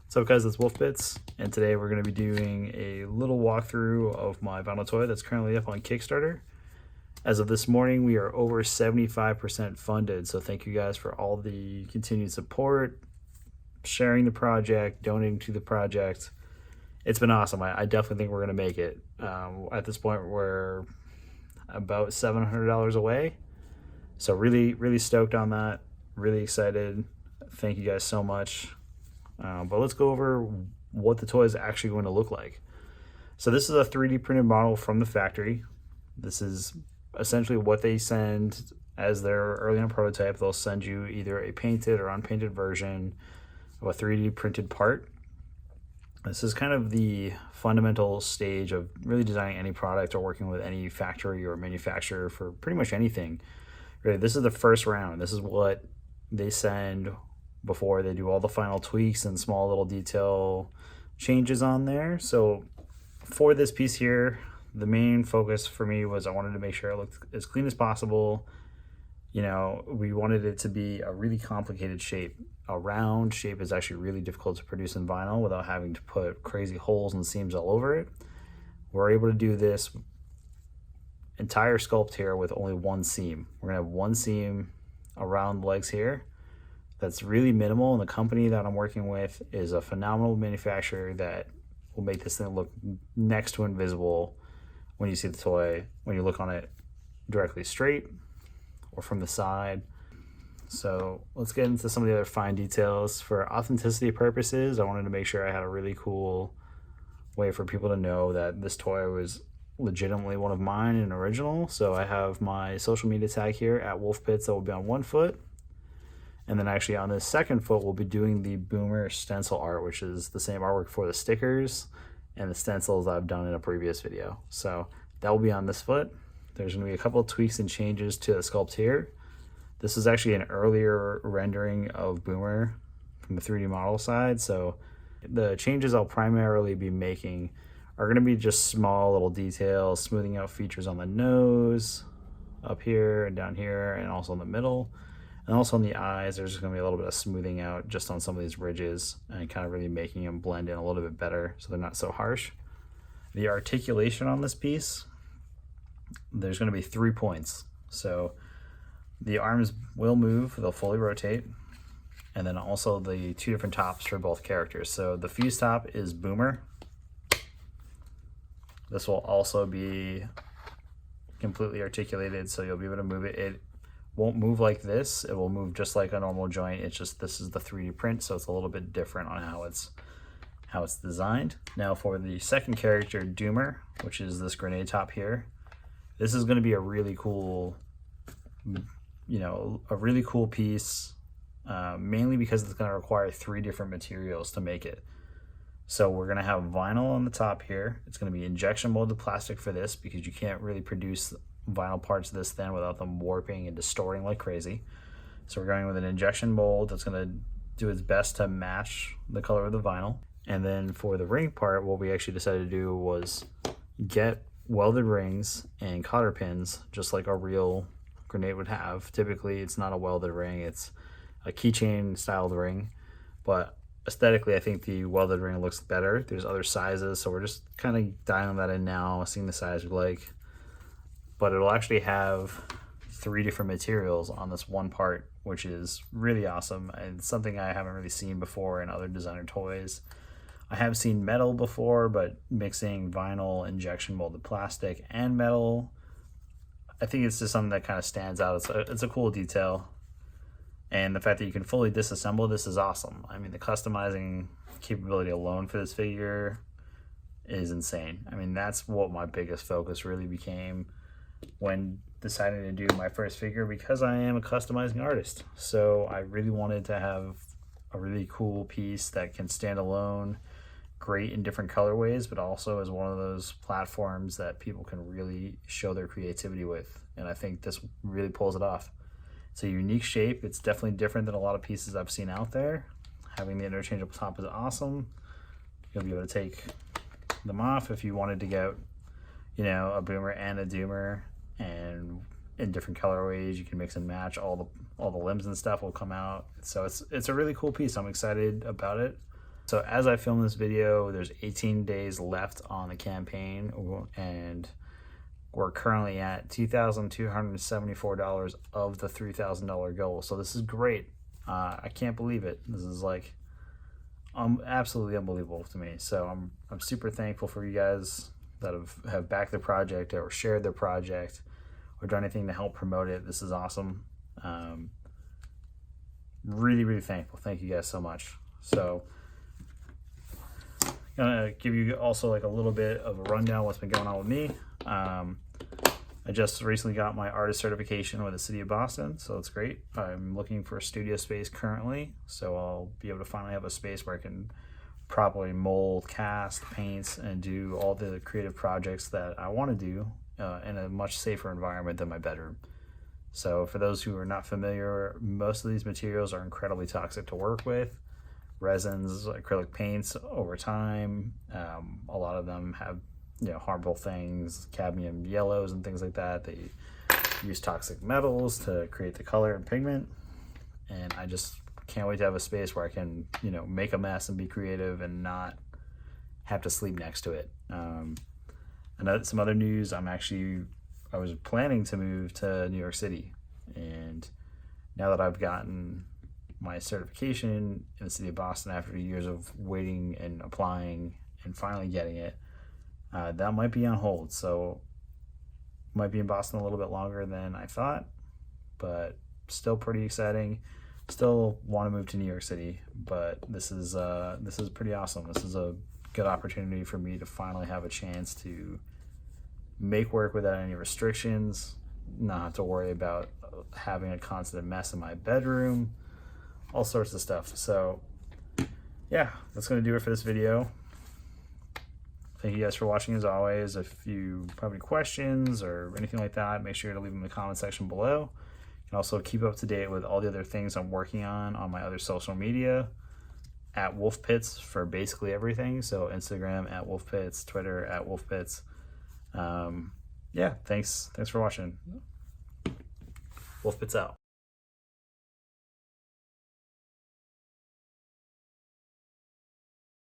What's up guys, it's Wolfpits, and today we're going to be doing a little walkthrough of my vinyl toy that's currently up on Kickstarter. As of this morning, we are over 75% funded, so thank you guys for all the continued support, sharing the project, donating to the project. It's been awesome. I definitely think we're going to make it. At this point, we're about $700 away, so really stoked on that, really excited. Thank you guys so much. But let's go over what the toy is actually going to look like. So this is a 3D printed model from the factory. This is essentially what they send as their early on prototype. They'll send you either a painted or unpainted version of a 3D printed part. This is kind of the fundamental stage of really designing any product or working with any factory or manufacturer for pretty much anything. Really, this is the first round. This is what they send before they do all the final tweaks and small little detail changes on there. So for this piece here, the main focus for me was I wanted to make sure it looked as clean as possible. You know, we wanted it to be a really complicated shape. A round shape is actually really difficult to produce in vinyl without having to put crazy holes and seams all over it. We're able to do this entire sculpt here with only one seam. We're gonna have one seam around the legs here. That's really minimal, and the company that I'm working with is a phenomenal manufacturer that will make this thing look next to invisible when you see the toy, when you look on it directly straight or from the side. So let's get into some of the other fine details. For authenticity purposes, I wanted to make sure I had a really cool way for people to know that this toy was legitimately one of mine and original. So I have my social media tag here at Wolfpits that will be on one foot. And then actually on this second foot, we'll be doing the Boomer stencil art, which is the same artwork for the stickers and the stencils I've done in a previous video. So that will be on this foot. There's gonna be a couple of tweaks and changes to the sculpt here. This is actually an earlier rendering of Boomer from the 3D model side. So the changes I'll primarily be making are gonna be just small little details, smoothing out features on the nose, up here and down here, and also in the middle. And also on the eyes, there's just gonna be a little bit of smoothing out just on some of these ridges and kind of really making them blend in a little bit better so they're not so harsh. The articulation on this piece, there's gonna be 3 points. So the arms will move, they'll fully rotate. And then also the 2 different tops for both characters. So the fuse top is Boomer. This will also be completely articulated, so you'll be able to move it. It won't move like this, it will move just like a normal joint. It's just this is the 3D print, so it's a little bit different on how it's designed. Now for the second character, Doomer, which is this grenade top here, this is going to be a really cool, a really cool piece, mainly because it's going to require 3 different materials to make it. So we're going to have vinyl on the top here. It's going to be injection molded plastic for this because you can't really produce vinyl parts this thin without them warping and distorting like crazy. So we're going with an injection mold that's going to do its best to match the color of the vinyl. And then for the ring part, what we actually decided to do was get welded rings and cotter pins just like a real grenade would have. Typically it's not a welded ring, it's a keychain styled ring, but aesthetically I think the welded ring looks better. There's other sizes, so we're just kind of dialing that in now, seeing the size we like. But it'll actually have 3 different materials on this one part, which is really awesome and something I haven't really seen before in other designer toys. I have seen metal before, but mixing vinyl, injection molded plastic, and metal, I think it's just something that kind of stands out. It's a cool detail. And the fact that you can fully disassemble this is awesome. I mean, the customizing capability alone for this figure is insane. I mean, that's what my biggest focus really became when deciding to do my first figure, because I am a customizing artist. So I really wanted to have a really cool piece that can stand alone, great in different colorways, but also is one of those platforms that people can really show their creativity with. And I think this really pulls it off. It's a unique shape. It's definitely different than a lot of pieces I've seen out there. Having the interchangeable top is awesome. You'll be able to take them off if you wanted to get, a Boomer and a Doomer, and in different colorways you can mix and match. All the limbs and stuff will come out. So it's a really cool piece. I'm excited about it. So as I film this video, there's 18 days left on the campaign, and we're currently at $2,274 of the $3,000 goal. So this is great. I can't believe it. This is like absolutely unbelievable to me. So I'm super thankful for you guys that have backed the project or shared their project or done anything to help promote it. This is awesome. Really, really thankful. Thank you guys so much. So I'm gonna give you also like a little bit of a rundown of what's been going on with me. I just recently got my artist certification with the city of Boston, so it's great. I'm looking for a studio space currently, so I'll be able to finally have a space where I can properly mold, cast, paint, and do all the creative projects that I want to do in a much safer environment than my bedroom. So for those who are not familiar, most of these materials are incredibly toxic to work with. Resins, acrylic paints over time, a lot of them have harmful things, cadmium yellows and things like that. They use toxic metals to create the color and pigment, and I just can't wait to have a space where I can make a mess and be creative and not have to sleep next to it. And some other news, I was planning to move to New York City, and now that I've gotten my certification in the city of Boston after years of waiting and applying and finally getting it, that might be on hold. So might be in Boston a little bit longer than I thought, but still pretty exciting. Still want to move to New York City, but this is pretty awesome. This is a good opportunity for me to finally have a chance to make work without any restrictions, not have to worry about having a constant mess in my bedroom, all sorts of stuff. So yeah, that's going to do it for this video. Thank you guys for watching as always. If you have any questions or anything like that, make sure to leave them in the comment section below. You can also keep up to date with all the other things I'm working on my other social media at Wolfpits for basically everything. So Instagram at Wolfpits, Twitter at Wolfpits. Yeah, thanks for watching. Wolfpits out.